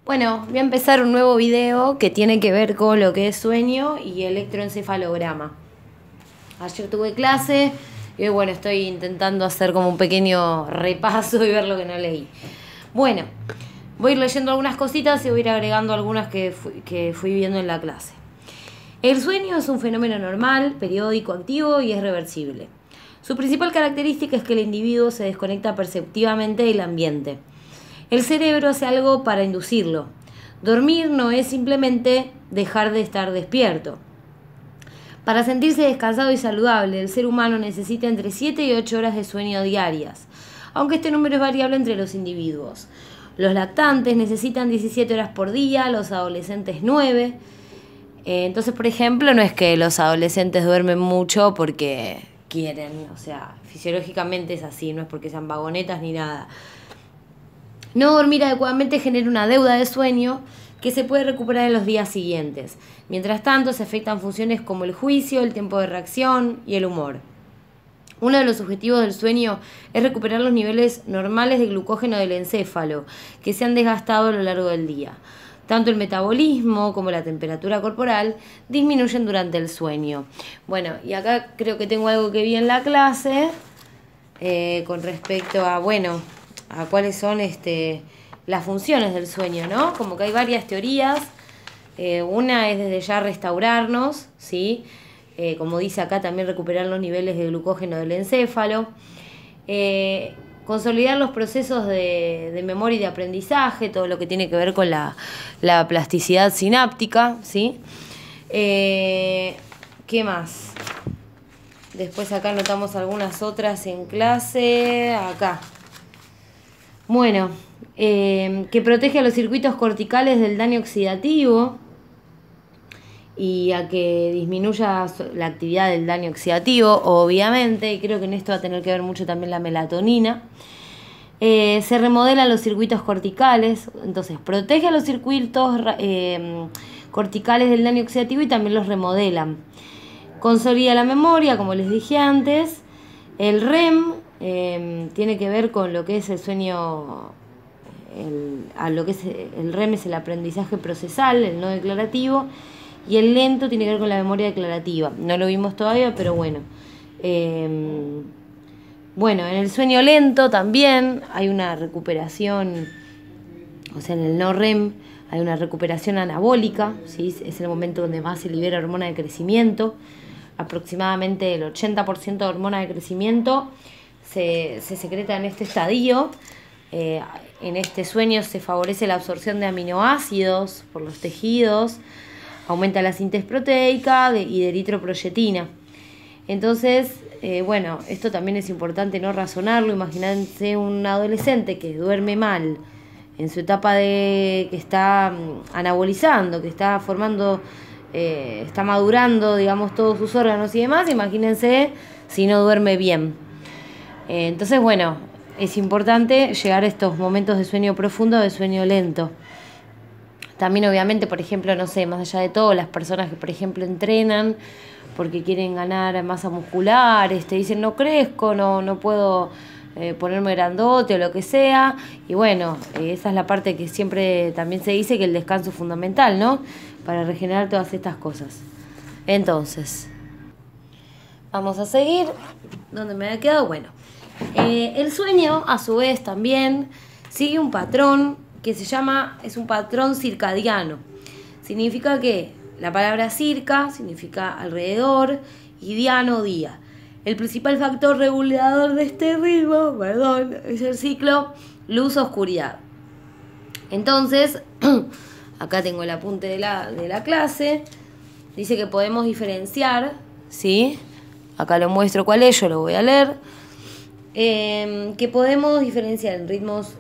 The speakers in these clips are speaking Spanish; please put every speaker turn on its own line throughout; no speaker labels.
Bueno, voy a empezar un nuevo video que tiene que ver con lo que es sueño y electroencefalograma. Ayer tuve clase y hoy, bueno, estoy intentando hacer como un pequeño repaso y ver lo que no leí. Bueno, voy a ir leyendo algunas cositas y voy a ir agregando algunas que fui viendo en la clase. El sueño es un fenómeno normal, periódico, activo y es reversible. Su principal característica es que el individuo se desconecta perceptivamente del ambiente. El cerebro hace algo para inducirlo. Dormir no es simplemente dejar de estar despierto. Para sentirse descansado y saludable, el ser humano necesita entre 7 y 8 horas de sueño diarias, aunque este número es variable entre los individuos. Los lactantes necesitan 17 horas por día, los adolescentes 9. Entonces, por ejemplo, no es que los adolescentes duermen mucho porque quieren, o sea, fisiológicamente es así, no es porque sean vagonetas ni nada. No dormir adecuadamente genera una deuda de sueño que se puede recuperar en los días siguientes. Mientras tanto, se afectan funciones como el juicio, el tiempo de reacción y el humor. Uno de los objetivos del sueño es recuperar los niveles normales de glucógeno del encéfalo, que se han desgastado a lo largo del día. Tanto el metabolismo como la temperatura corporal disminuyen durante el sueño. Bueno, y acá creo que tengo algo que vi en la clase con respecto a, bueno, a cuáles son las funciones del sueño, ¿no? Como que hay varias teorías. Una es desde ya restaurarnos, ¿sí? Como dice acá, también recuperar los niveles de glucógeno del encéfalo. Consolidar los procesos de memoria y de aprendizaje, todo lo que tiene que ver con la plasticidad sináptica, ¿sí? ¿Qué más? Después acá anotamos algunas otras en clase. Acá. Bueno, que protege a los circuitos corticales del daño oxidativo y a que disminuya la actividad del daño oxidativo, obviamente, y creo que en esto va a tener que ver mucho también la melatonina. Se remodelan los circuitos corticales, entonces protege a los circuitos corticales del daño oxidativo y también los remodelan. Consolida la memoria, como les dije antes. El REM tiene que ver con lo que es el sueño, el REM es el aprendizaje procesal, el no declarativo, y el lento tiene que ver con la memoria declarativa. No lo vimos todavía, pero bueno. Bueno, en el sueño lento también hay una recuperación, o sea, en el no REM hay una recuperación anabólica, ¿sí? Es el momento donde más se libera hormona de crecimiento. Aproximadamente el 80% de hormona de crecimiento se secreta en este estadio. En este sueño se favorece la absorción de aminoácidos por los tejidos, aumenta la síntesis proteica y de eritroproyetina. Entonces, bueno, esto también es importante no razonarlo. Imagínense un adolescente que duerme mal en su etapa que está anabolizando, que está formando, está madurando, digamos, todos sus órganos y demás. Imagínense si no duerme bien. Entonces, bueno, es importante llegar a estos momentos de sueño profundo, de sueño lento. También, obviamente, por ejemplo, no sé, más allá de todo, las personas que, por ejemplo, entrenan porque quieren ganar masa muscular, dicen no crezco, no puedo ponerme grandote o lo que sea. Y bueno, esa es la parte que siempre también se dice, que el descanso es fundamental, ¿no? Para regenerar todas estas cosas. Entonces, vamos a seguir. ¿Dónde me había quedado? Bueno, el sueño, a su vez, también sigue un patrón que es un patrón circadiano. Significa que la palabra circa significa alrededor y diano, día. El principal factor regulador de este ritmo, es el ciclo luz-oscuridad. Entonces, acá tengo el apunte de la clase. Dice que podemos diferenciar, ¿sí? Acá lo muestro cuál es, yo lo voy a leer. Que podemos diferenciar en ritmos,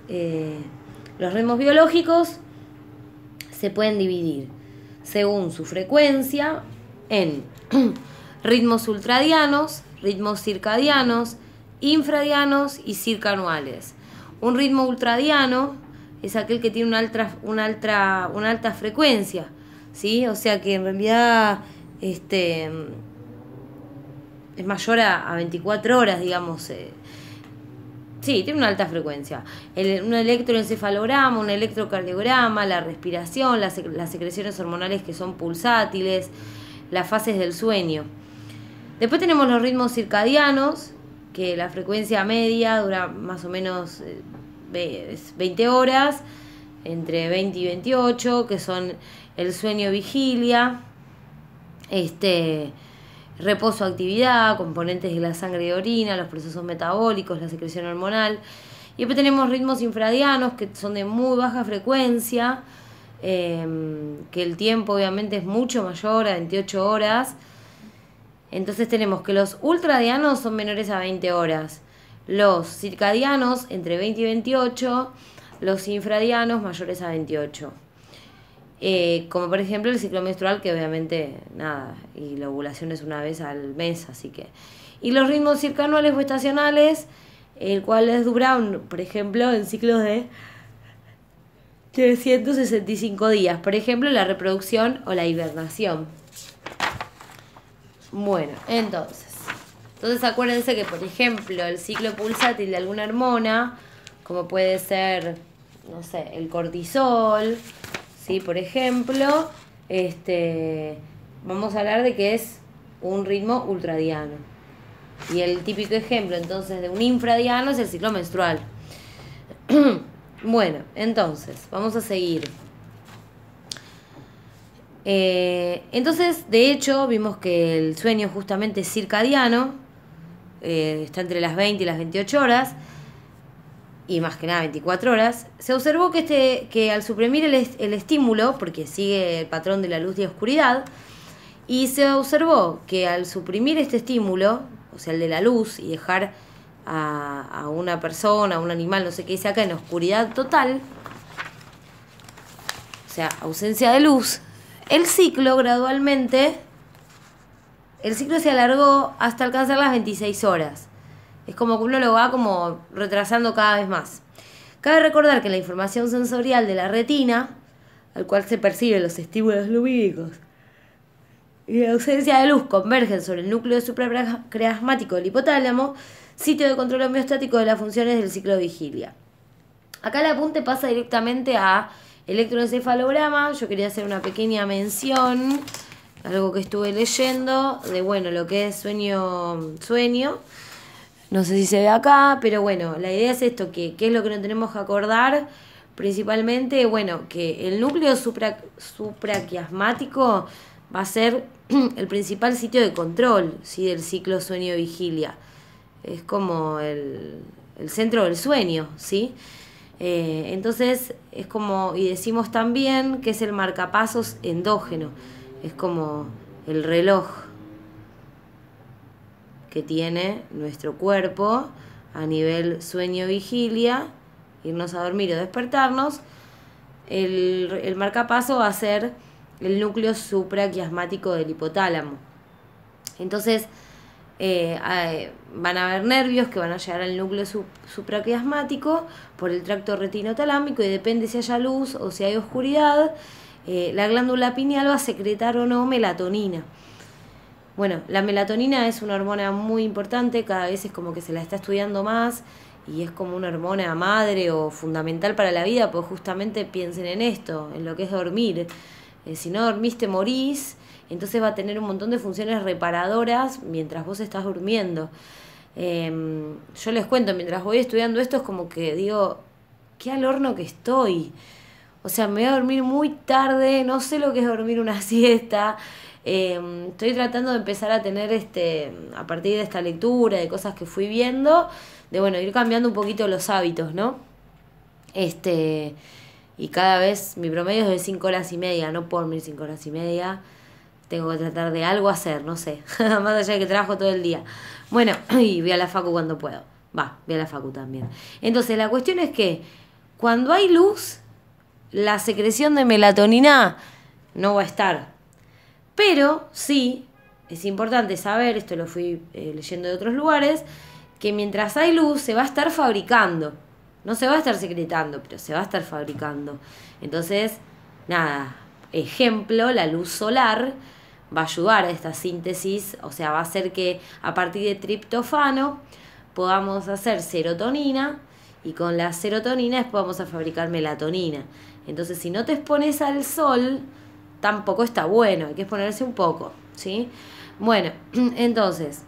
los ritmos biológicos se pueden dividir según su frecuencia en ritmos ultradianos, ritmos circadianos, infradianos y circanuales. Un ritmo ultradiano es aquel que tiene una alta frecuencia, ¿sí? O sea que en realidad es mayor a 24 horas, digamos. Sí, tiene una alta frecuencia. Un electroencefalograma, un electrocardiograma, la respiración, las secreciones hormonales que son pulsátiles, las fases del sueño. Después tenemos los ritmos circadianos, que la frecuencia media dura más o menos 20 horas, entre 20 y 28, que son el sueño-vigilia, reposo-actividad, componentes de la sangre y orina, los procesos metabólicos, la secreción hormonal. Y después tenemos ritmos infradianos, que son de muy baja frecuencia, que el tiempo obviamente es mucho mayor, a 28 horas. Entonces tenemos que los ultradianos son menores a 20 horas, los circadianos entre 20 y 28, los infradianos mayores a 28. Como por ejemplo el ciclo menstrual, que obviamente nada, y la ovulación es una vez al mes, así que... Y los ritmos circanuales o estacionales, el cual es duran, por ejemplo, en ciclos de 365 días, por ejemplo, la reproducción o la hibernación. Bueno, entonces acuérdense que, por ejemplo, el ciclo pulsátil de alguna hormona, como puede ser, no sé, el cortisol, ¿sí? Por ejemplo, vamos a hablar de que es un ritmo ultradiano. Y el típico ejemplo, entonces, de un infradiano es el ciclo menstrual. Bueno, entonces, vamos a seguir. Entonces, de hecho, vimos que el sueño justamente es circadiano, está entre las 20 y las 28 horas, y más que nada 24 horas. Se observó que al suprimir el estímulo, porque sigue el patrón de la luz y la oscuridad, y se observó que al suprimir este estímulo, o sea, el de la luz, y dejar a una persona, a un animal, no sé qué dice acá, en oscuridad total, o sea, ausencia de luz, el ciclo se alargó hasta alcanzar las 26 horas. Es como que uno lo va como retrasando cada vez más. Cabe recordar que la información sensorial de la retina, al cual se perciben los estímulos lumínicos, y la ausencia de luz convergen sobre el núcleo supraquiasmático del hipotálamo, sitio de control homeostático de las funciones del ciclo de vigilia. Acá el apunte pasa directamente a electroencefalograma. Yo quería hacer una pequeña mención, algo que estuve leyendo, de bueno, lo que es sueño. No sé si se ve acá, pero bueno, la idea es esto, que ¿qué es lo que nos tenemos que acordar? Principalmente, bueno, que el núcleo supraquiasmático va a ser el principal sitio de control, ¿sí? Del ciclo sueño-vigilia. Es como el centro del sueño, ¿sí? Entonces es como, y decimos también que es el marcapasos endógeno, es como el reloj que tiene nuestro cuerpo a nivel sueño-vigilia, irnos a dormir o despertarnos. El marcapaso va a ser el núcleo supraquiasmático del hipotálamo. Entonces van a haber nervios que van a llegar al núcleo supraquiasmático por el tracto retinotalámico, y depende si haya luz o si hay oscuridad, la glándula pineal va a secretar o no melatonina. Bueno, la melatonina es una hormona muy importante, cada vez es como que se la está estudiando más, y es como una hormona madre o fundamental para la vida, pues justamente piensen en esto, en lo que es dormir. Si no dormiste, morís. Entonces va a tener un montón de funciones reparadoras mientras vos estás durmiendo. Yo les cuento, mientras voy estudiando esto, es como que digo, qué al horno que estoy. O sea, me voy a dormir muy tarde, no sé lo que es dormir una siesta. Estoy tratando de empezar a tener, a partir de esta lectura, de cosas que fui viendo, de bueno, ir cambiando un poquito los hábitos, ¿no? Y cada vez mi promedio es de 5 horas y media, no puedo dormir 5 horas y media. Tengo que tratar de algo hacer, no sé, más allá de que trabajo todo el día. Bueno, y voy a la facu cuando puedo. Voy a la facu también. Entonces, la cuestión es que cuando hay luz, la secreción de melatonina no va a estar. Pero sí, es importante saber, esto lo fui leyendo de otros lugares, que mientras hay luz se va a estar fabricando. No se va a estar secretando, pero se va a estar fabricando. Entonces, nada, ejemplo, la luz solar va a ayudar a esta síntesis, o sea, va a hacer que a partir de triptofano podamos hacer serotonina y con la serotonina después vamos a fabricar melatonina. Entonces, si no te expones al sol, tampoco está bueno, hay que exponerse un poco, ¿sí? Bueno, entonces,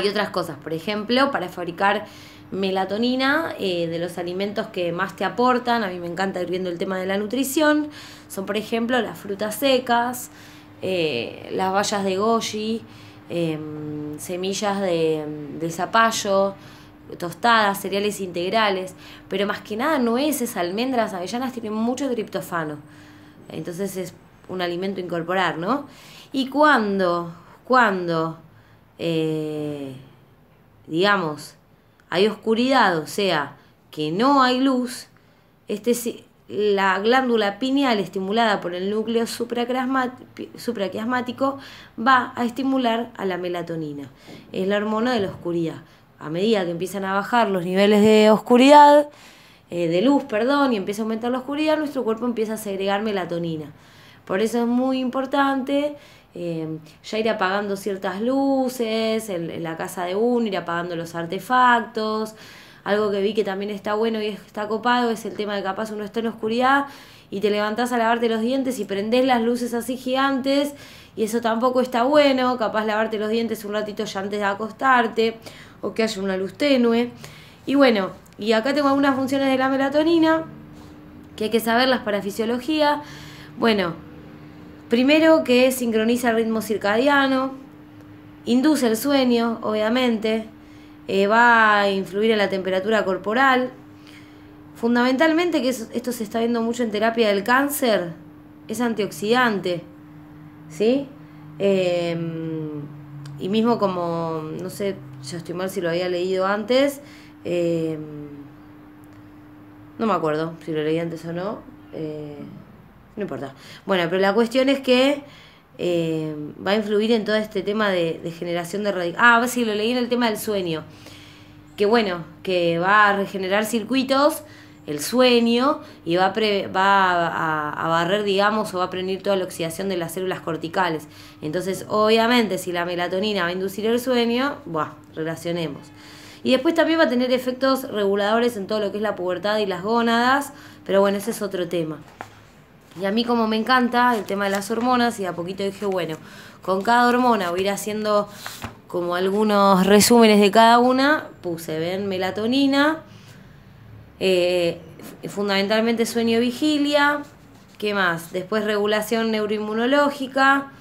y otras cosas, por ejemplo, para fabricar melatonina, de los alimentos que más te aportan, a mí me encanta ir viendo el tema de la nutrición, son por ejemplo las frutas secas, las bayas de goji, semillas de zapallo, tostadas, cereales integrales, pero más que nada nueces, almendras, avellanas tienen mucho triptofano, entonces es un alimento a incorporar, ¿no? Y cuando digamos, hay oscuridad, o sea, que no hay luz, la glándula pineal estimulada por el núcleo supraquiasmático va a estimular a la melatonina. Es la hormona de la oscuridad. A medida que empiezan a bajar los niveles de oscuridad, de luz, perdón, y empieza a aumentar la oscuridad, nuestro cuerpo empieza a segregar melatonina. Por eso es muy importante ya ir apagando ciertas luces en la casa de uno, ir apagando los artefactos. Algo que vi que también está bueno y está copado es el tema de capaz uno está en oscuridad y te levantás a lavarte los dientes y prendés las luces así gigantes y eso tampoco está bueno, capaz lavarte los dientes un ratito ya antes de acostarte o que haya una luz tenue. Y bueno, y acá tengo algunas funciones de la melatonina que hay que saberlas para fisiología. Bueno, primero que sincroniza el ritmo circadiano, induce el sueño, obviamente, va a influir en la temperatura corporal. Fundamentalmente, que esto se está viendo mucho en terapia del cáncer, es antioxidante, ¿sí? Y mismo como, no sé, ya estoy mal si lo había leído antes, no me acuerdo si lo leí antes o no, no importa. Bueno, pero la cuestión es que va a influir en todo este tema de generación de radicales. Sí, lo leí en el tema del sueño. Que bueno, que va a regenerar circuitos, el sueño, y va a barrer, digamos, o va a prevenir toda la oxidación de las células corticales. Entonces, obviamente, si la melatonina va a inducir el sueño, relacionemos. Y después también va a tener efectos reguladores en todo lo que es la pubertad y las gónadas, pero bueno, ese es otro tema. Y a mí como me encanta el tema de las hormonas, y a poquito dije, bueno, con cada hormona voy a ir haciendo como algunos resúmenes de cada una, puse, ven, melatonina, fundamentalmente sueño-vigilia, ¿qué más? Después regulación neuroinmunológica,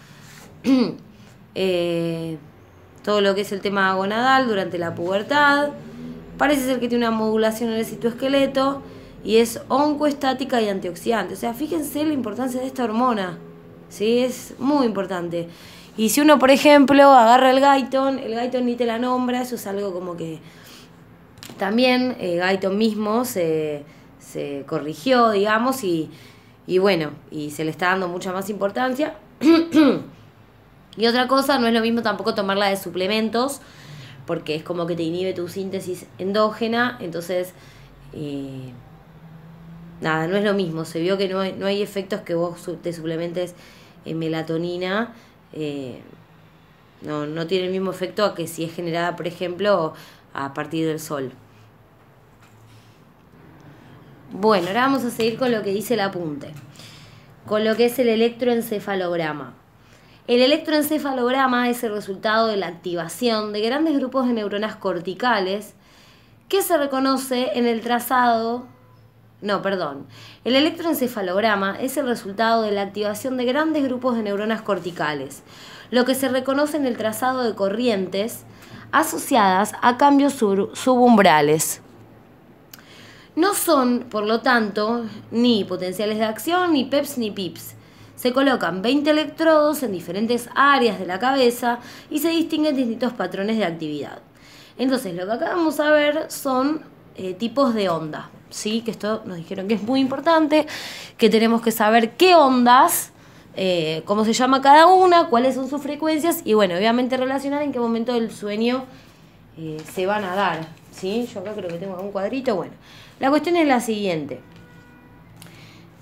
todo lo que es el tema gonadal durante la pubertad, parece ser que tiene una modulación en el citoesqueleto, y es oncoestática y antioxidante. O sea, fíjense la importancia de esta hormona, ¿sí? Es muy importante. Y si uno, por ejemplo, agarra el Guyton ni te la nombra, eso es algo como que también Guyton mismo se corrigió, digamos, y bueno, y se le está dando mucha más importancia. Y otra cosa, no es lo mismo tampoco tomarla de suplementos, porque es como que te inhibe tu síntesis endógena, entonces nada, no es lo mismo. Se vio que no hay efectos que vos te suplementes en melatonina, no tiene el mismo efecto a que si es generada, por ejemplo, a partir del sol. Bueno, ahora vamos a seguir con lo que dice el apunte, con lo que es el electroencefalograma. El electroencefalograma es el resultado de la activación de grandes grupos de neuronas corticales que se reconoce en el trazado. El electroencefalograma es el resultado de la activación de grandes grupos de neuronas corticales, lo que se reconoce en el trazado de corrientes asociadas a cambios subumbrales. No son, por lo tanto, ni potenciales de acción, ni PEPs, ni PIPs. Se colocan 20 electrodos en diferentes áreas de la cabeza y se distinguen distintos patrones de actividad. Entonces, lo que acá vamos a ver son tipos de onda, ¿sí? Que esto nos dijeron que es muy importante, que tenemos que saber qué ondas, cómo se llama cada una, cuáles son sus frecuencias y, bueno, obviamente relacionar en qué momento del sueño se van a dar, ¿sí? Yo acá creo que tengo un cuadrito. Bueno, la cuestión es la siguiente.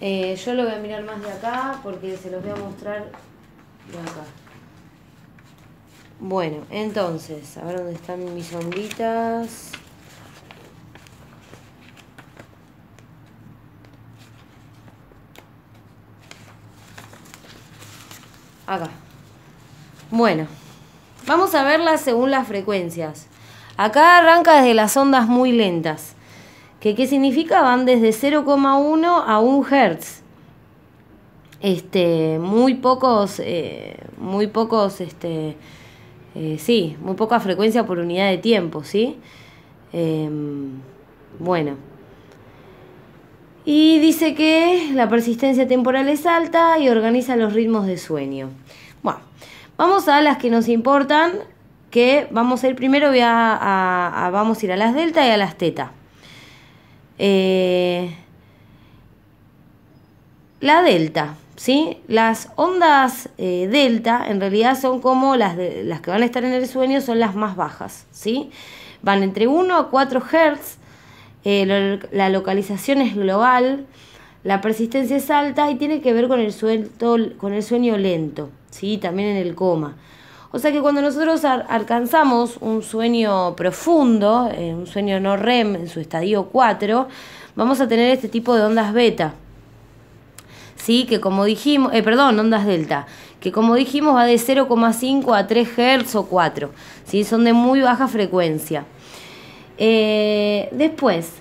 Yo lo voy a mirar más de acá porque se los voy a mostrar de acá. Bueno, entonces, a ver dónde están mis onditas. Acá. Bueno, vamos a verlas según las frecuencias. Acá arranca desde las ondas muy lentas. ¿Qué significa? Van desde 0,1 a 1 Hz. Muy pocos, muy poca frecuencia por unidad de tiempo, ¿sí? Bueno. Y dice que la persistencia temporal es alta y organiza los ritmos de sueño. Bueno, vamos a las que nos importan, que vamos a ir primero, vamos a ir a las delta y a las teta. La delta, ¿sí? Las ondas delta en realidad son como las que van a estar en el sueño, son las más bajas, ¿sí? Van entre 1 a 4 Hz, la localización es global, la persistencia es alta y tiene que ver con el sueño lento, ¿sí? También en el coma. O sea que cuando nosotros alcanzamos un sueño profundo, un sueño no REM en su estadio 4, vamos a tener este tipo de ondas beta. Sí, que como dijimos, ondas delta, que como dijimos va de 0,5 a 3 Hz o 4, ¿sí? Son de muy baja frecuencia. Después,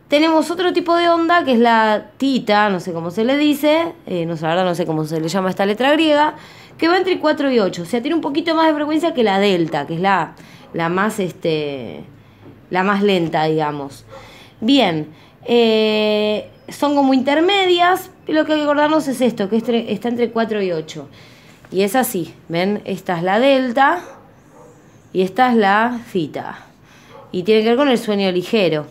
tenemos otro tipo de onda que es la tita, no sé cómo se le dice, la verdad no sé cómo se le llama esta letra griega, que va entre 4 y 8, o sea, tiene un poquito más de frecuencia que la delta, que es la más lenta, digamos. Bien, son como intermedias, y lo que hay que acordarnos es esto, que está entre 4 y 8. Y es así, ¿ven? Esta es la delta y esta es la theta. Y tiene que ver con el sueño ligero.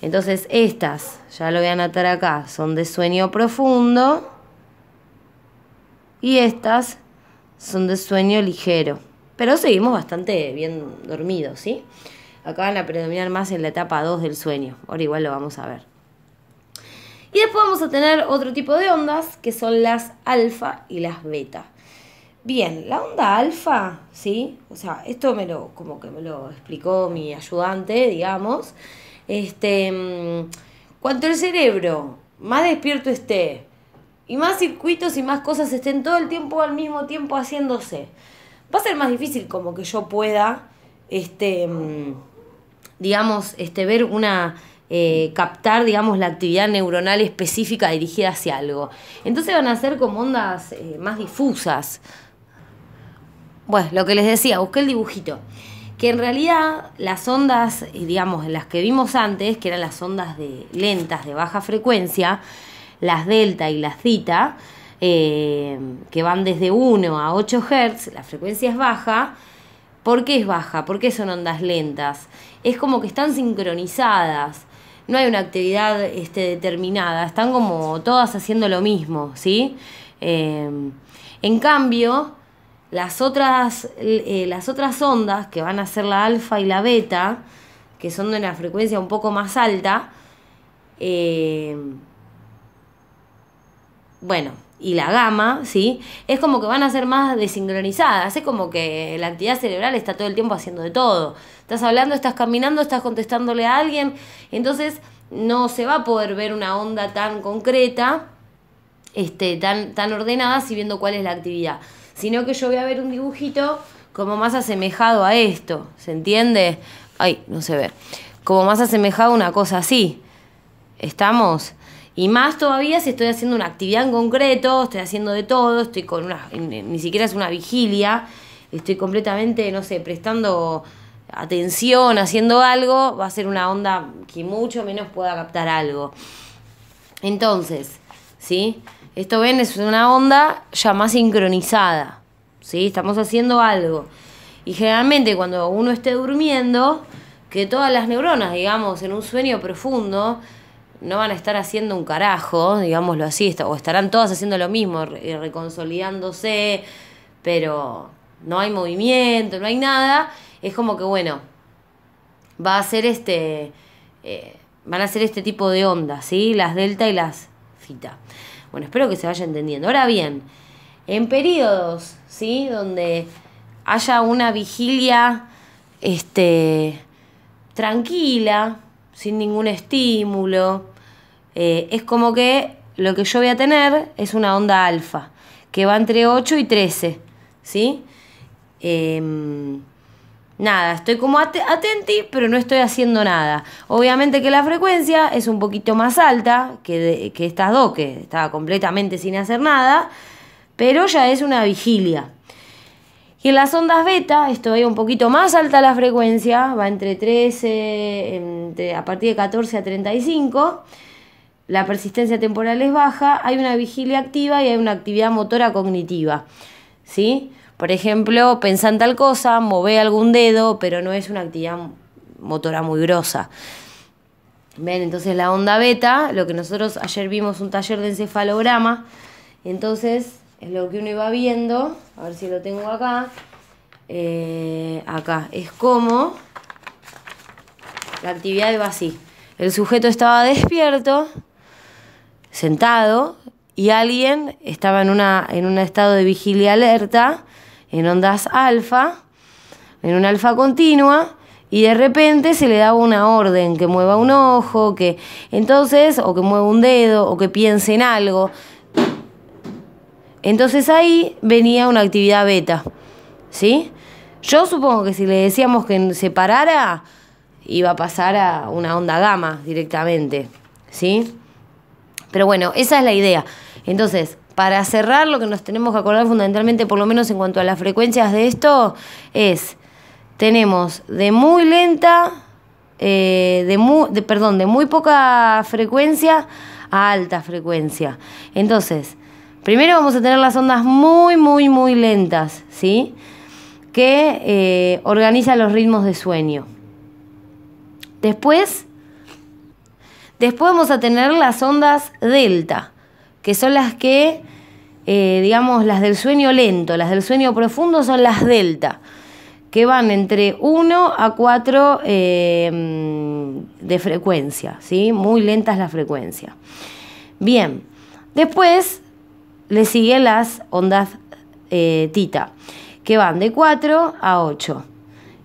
Entonces estas, ya lo voy a anotar acá, son de sueño profundo. Y estas son de sueño ligero. Pero seguimos bastante bien dormidos, ¿sí? Acá van a predominar más en la etapa 2 del sueño. Ahora igual lo vamos a ver. Y después vamos a tener otro tipo de ondas, que son las alfa y las beta. Bien, la onda alfa, ¿sí? O sea, esto como que me lo explicó mi ayudante, digamos. Cuanto el cerebro más despierto esté, y más circuitos y más cosas estén todo el tiempo al mismo tiempo haciéndose, va a ser más difícil como que yo pueda, ver captar, digamos, la actividad neuronal específica dirigida hacia algo. Entonces van a ser como ondas más difusas. Bueno, lo que les decía, busqué el dibujito. Que en realidad las ondas, digamos, las que vimos antes, que eran las ondas lentas de baja frecuencia, las delta y las theta, que van desde 1 a 8 Hz, la frecuencia es baja. ¿Por qué es baja? ¿Por qué son ondas lentas? Es como que están sincronizadas. No hay una actividad determinada. Están como todas haciendo lo mismo, ¿sí? En cambio, las otras ondas, que van a ser la alfa y la beta, que son de una frecuencia un poco más alta, y la gamma, ¿sí? Es como que van a ser más desincronizadas. Es como que la actividad cerebral está todo el tiempo haciendo de todo. Estás hablando, estás caminando, estás contestándole a alguien. Entonces no se va a poder ver una onda tan concreta, tan ordenada, si viendo cuál es la actividad. Sino que yo voy a ver un dibujito como más asemejado a esto. ¿Se entiende? Ay, no se ve. Como más asemejado a una cosa así. ¿Estamos? Y más todavía si estoy haciendo una actividad en concreto, estoy haciendo de todo, estoy con ni siquiera es una vigilia, estoy completamente, no sé, prestando atención, haciendo algo, va a ser una onda que mucho menos pueda captar algo. Entonces, ¿sí? Esto, ven, es una onda ya más sincronizada, ¿sí? Estamos haciendo algo. Y generalmente cuando uno esté durmiendo, que todas las neuronas, digamos, en un sueño profundo, no van a estar haciendo un carajo, digámoslo así, o estarán todas haciendo lo mismo, reconsolidándose, pero no hay movimiento, no hay nada. Es como que, bueno, va a ser van a ser este tipo de ondas, ¿sí? Las delta y las theta. Bueno, espero que se vaya entendiendo. Ahora bien, En periodos, ¿sí? Donde haya una vigilia tranquila, sin ningún estímulo, es como que lo que yo voy a tener es una onda alfa, que va entre 8 y 13, ¿sí? Nada, estoy como atenti, pero no estoy haciendo nada. Obviamente que la frecuencia es un poquito más alta que estas dos, que estaba completamente sin hacer nada, pero ya es una vigilia. Y en las ondas beta, esto va un poquito más alta la frecuencia, va entre 13, a partir de 14 a 35. La persistencia temporal es baja, hay una vigilia activa y hay una actividad motora cognitiva, ¿sí? Por ejemplo, pensá en tal cosa, mové algún dedo, pero no es una actividad motora muy grosa. ¿Ven? Entonces la onda beta, lo que nosotros ayer vimos un taller de encefalograma, entonces es lo que uno iba viendo, a ver si lo tengo acá, acá, es como la actividad iba así. El sujeto estaba despierto, sentado, y alguien estaba en un estado de vigilia alerta, en ondas alfa, en una alfa continua, y de repente se le daba una orden, que mueva un ojo, que entonces, o que mueva un dedo, o que piense en algo. Entonces ahí venía una actividad beta, ¿sí? Yo supongo que si le decíamos que se parara, iba a pasar a una onda gamma directamente, ¿sí? Pero bueno, esa es la idea. Entonces, para cerrar, lo que nos tenemos que acordar fundamentalmente, por lo menos en cuanto a las frecuencias de esto, es, tenemos de muy lenta, de muy poca frecuencia a alta frecuencia. Entonces, primero vamos a tener las ondas muy, muy, muy lentas, ¿sí? Que organizan los ritmos de sueño. Después vamos a tener las ondas delta, que son las que, digamos, las del sueño lento. Las del sueño profundo son las delta, que van entre 1 a 4 de frecuencia, ¿sí? Muy lentas la frecuencia. Bien, después le siguen las ondas tita, que van de 4 a 8.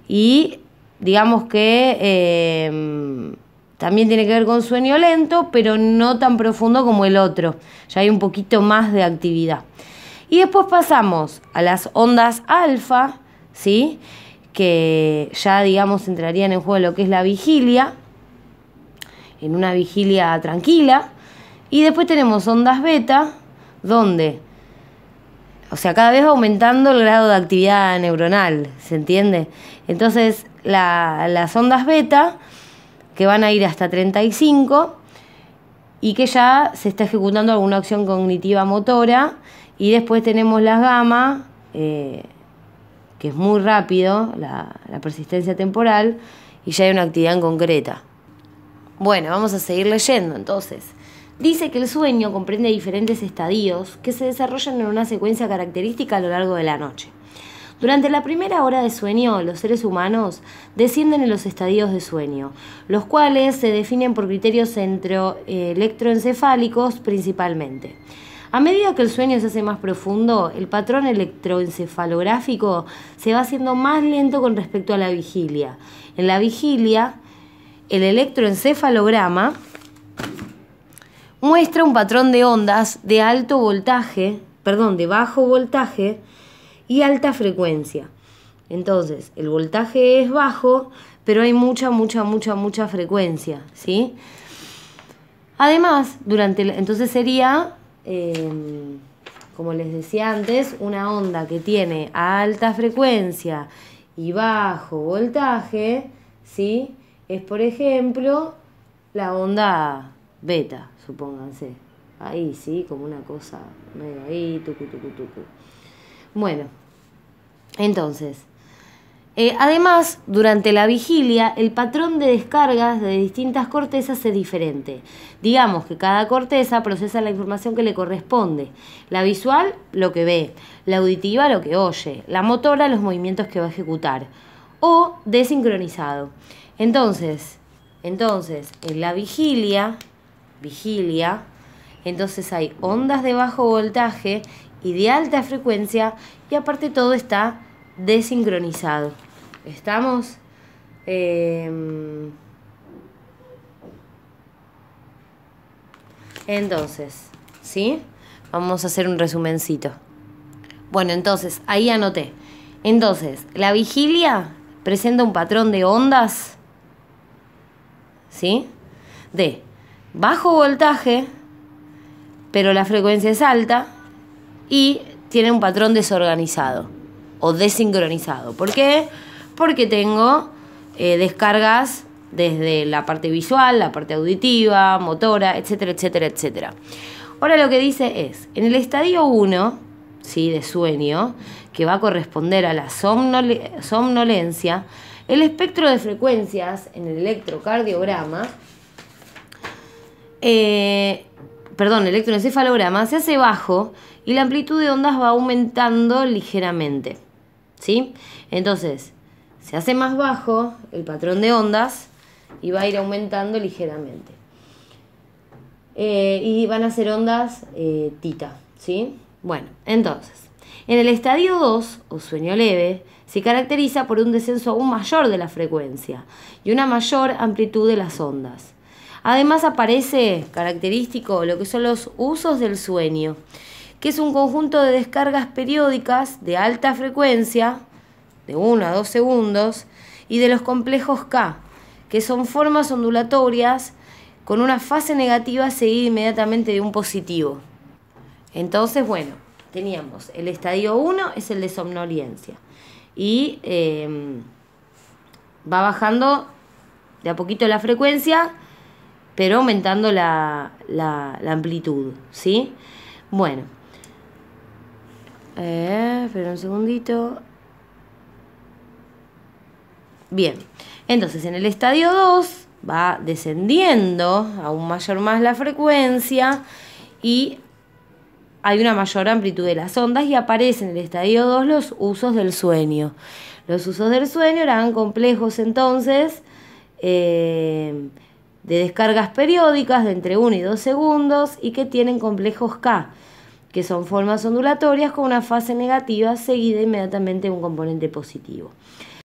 Y digamos que también tiene que ver con sueño lento, pero no tan profundo como el otro. Ya hay un poquito más de actividad. Y después pasamos a las ondas alfa, ¿sí? Que ya, digamos, entrarían en juego lo que es la vigilia, en una vigilia tranquila. Y después tenemos ondas beta, donde, o sea, cada vez va aumentando el grado de actividad neuronal, ¿se entiende? Entonces, las ondas beta, que van a ir hasta 35, y que ya se está ejecutando alguna acción cognitiva motora. Y después tenemos las gamma, que es muy rápido, la persistencia temporal, y ya hay una actividad en concreta. Bueno, vamos a seguir leyendo entonces. Dice que el sueño comprende diferentes estadios que se desarrollan en una secuencia característica a lo largo de la noche. Durante la primera hora de sueño, los seres humanos descienden en los estadios de sueño, los cuales se definen por criterios electroencefálicos principalmente. A medida que el sueño se hace más profundo, el patrón electroencefalográfico se va haciendo más lento con respecto a la vigilia. En la vigilia, el electroencefalograma muestra un patrón de ondas de de bajo voltaje y alta frecuencia. Entonces, el voltaje es bajo, pero hay mucha frecuencia, ¿sí? Además, entonces sería, como les decía antes, una onda que tiene alta frecuencia y bajo voltaje, ¿sí? Es, por ejemplo, la onda beta, supónganse. Ahí, ¿sí? Como una cosa medio ahí, tucu. Bueno, entonces, además, durante la vigilia, el patrón de descargas de distintas cortezas es diferente. Digamos que cada corteza procesa la información que le corresponde. La visual, lo que ve. La auditiva, lo que oye. La motora, los movimientos que va a ejecutar. O desincronizado. Entonces, en la vigilia, entonces hay ondas de bajo voltaje y de alta frecuencia, y aparte todo está desincronizado. ¿Estamos? Entonces, ¿sí? Vamos a hacer un resumencito. Bueno, entonces, ahí anoté. Entonces, la vigilia presenta un patrón de ondas, ¿sí? De bajo voltaje, pero la frecuencia es alta, y tiene un patrón desorganizado o desincronizado. ¿Por qué? Porque tengo descargas desde la parte visual, la parte auditiva, motora, etcétera, etcétera, etcétera. Ahora lo que dice es, en el estadio 1, ¿sí?, de sueño, que va a corresponder a la somnolencia, el espectro de frecuencias en el electrocardiograma, electroencefalograma, se hace bajo y la amplitud de ondas va aumentando ligeramente, ¿sí? Entonces, se hace más bajo el patrón de ondas y va a ir aumentando ligeramente. Y van a ser ondas tita, ¿sí? Bueno, entonces, en el estadio 2, o sueño leve, se caracteriza por un descenso aún mayor de la frecuencia y una mayor amplitud de las ondas. Además aparece característico lo que son los usos del sueño, que es un conjunto de descargas periódicas de alta frecuencia, de 1 a 2 segundos, y de los complejos K, que son formas ondulatorias con una fase negativa seguida inmediatamente de un positivo. Entonces, bueno, teníamos el estadio 1, es el de somnolencia, y va bajando de a poquito la frecuencia, pero aumentando la amplitud, ¿sí? Bueno, espera un segundito. Bien, entonces en el estadio 2 va descendiendo aún mayor más la frecuencia y hay una mayor amplitud de las ondas y aparecen en el estadio 2 los usos del sueño. Los usos del sueño eran complejos entonces, de descargas periódicas de entre 1 y 2 segundos y que tienen complejos K, que son formas ondulatorias con una fase negativa seguida inmediatamente de un componente positivo.